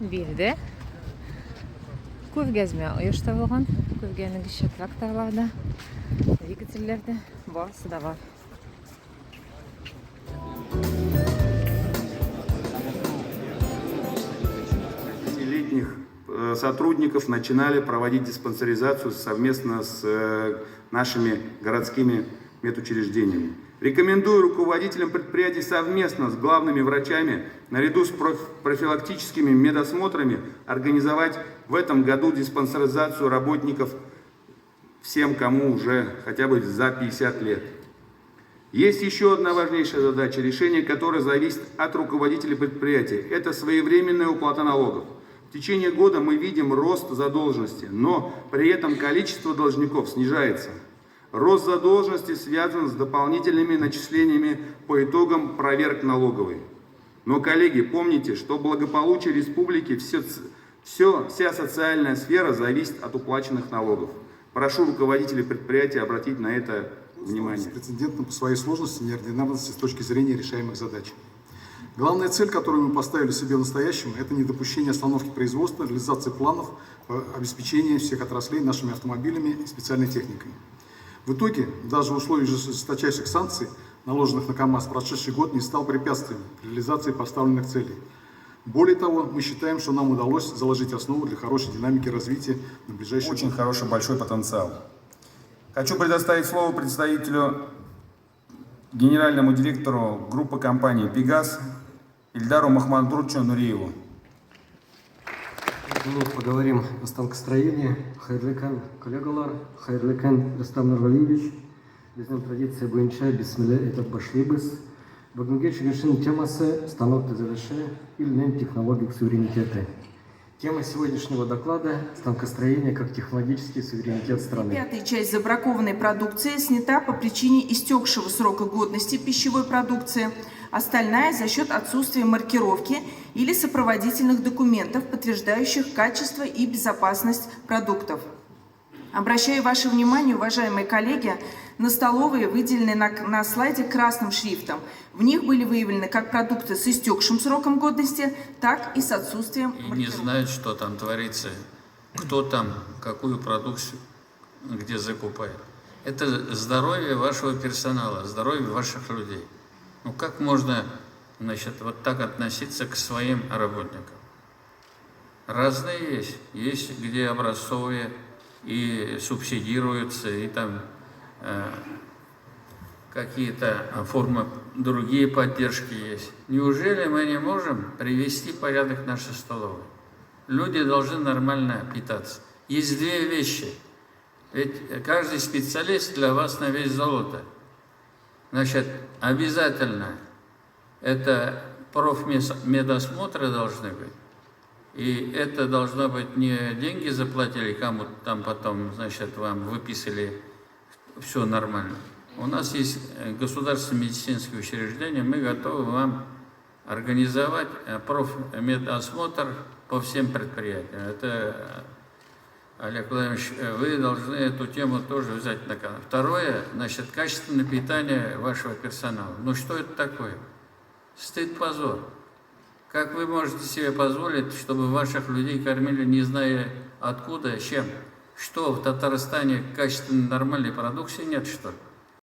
birde ko'rgazma uyushtirilgan. Ko'rganlik ishi traktorlarda, dvigatellarda borisi da var. Летних сотрудников начинали проводить диспансеризацию совместно с нашими городскими медучреждениями. Рекомендую руководителям предприятий совместно с главными врачами наряду с профилактическими медосмотрами организовать в этом году диспансеризацию работников всем, кому уже хотя бы за 50 лет. Есть еще одна важнейшая задача, решение которой зависит от руководителей предприятий. Это своевременная уплата налогов. В течение года мы видим рост задолженности, но при этом количество должников снижается. Рост задолженности связан с дополнительными начислениями по итогам проверок налоговой. Но, коллеги, помните, что благополучие республики, вся социальная сфера зависит от уплаченных налогов. Прошу руководителей предприятия обратить на это внимание. Беспрецедентно по своей сложности и неординарности с точки зрения решаемых задач. Главная цель, которую мы поставили себе в настоящем, это недопущение остановки производства, реализации планов по обеспечению всех отраслей нашими автомобилями и специальной техникой. В итоге, даже в условиях жесточайших санкций, наложенных на КАМАЗ, прошедший год не стал препятствием реализации поставленных целей. Более того, мы считаем, что нам удалось заложить основу для хорошей динамики развития на ближайшие годы. Очень хороший, большой потенциал. Хочу предоставить слово представителю, генеральному директору группы компании «Пегас» Ильдару Махмадручу Нуриеву. Поговорим о станкостроении. Хайрлыкан коллегалар, Хайрлыкан Рустам Нургалиевич. Біздің традиция бойынша бисмилля етіп башлайбыз. Бүгінгі шығышын темасы станок ТЗВШ или технологик суверенитета. Тема сегодняшнего доклада – станкостроение как технологический суверенитет страны. Пятая часть забракованной продукции снята по причине истекшего срока годности пищевой продукции, остальная за счет отсутствия маркировки или сопроводительных документов, подтверждающих качество и безопасность продуктов. Обращаю ваше внимание, уважаемые коллеги, на столовые, выделенные на слайде красным шрифтом. В них были выявлены как продукты с истекшим сроком годности, так и с отсутствием маркировки. Не знают, что там творится, кто там, какую продукцию, где закупает. Это здоровье вашего персонала, здоровье ваших людей. Ну как можно, значит, вот так относиться к своим работникам? Разные есть. Есть, где образцовые и субсидируются, и там какие-то формы, другие поддержки есть. Неужели мы не можем привести в порядок наши столовые? Люди должны нормально питаться. Есть две вещи. Ведь каждый специалист для вас на вес золота. Значит, обязательно это профмедосмотры должны быть. И это должно быть не деньги заплатили кому-то там потом, значит, вам выписали, все нормально. У нас есть государственные медицинские учреждения, мы готовы вам организовать профмедосмотр по всем предприятиям. Это, Олег Владимирович, вы должны эту тему тоже взять на контроль. Второе, значит, качественное питание вашего персонала. Ну что это такое? Стыд, позор. Как вы можете себе позволить, чтобы ваших людей кормили, не зная откуда, чем? Что, в Татарстане качественной нормальной продукции нет, что ли?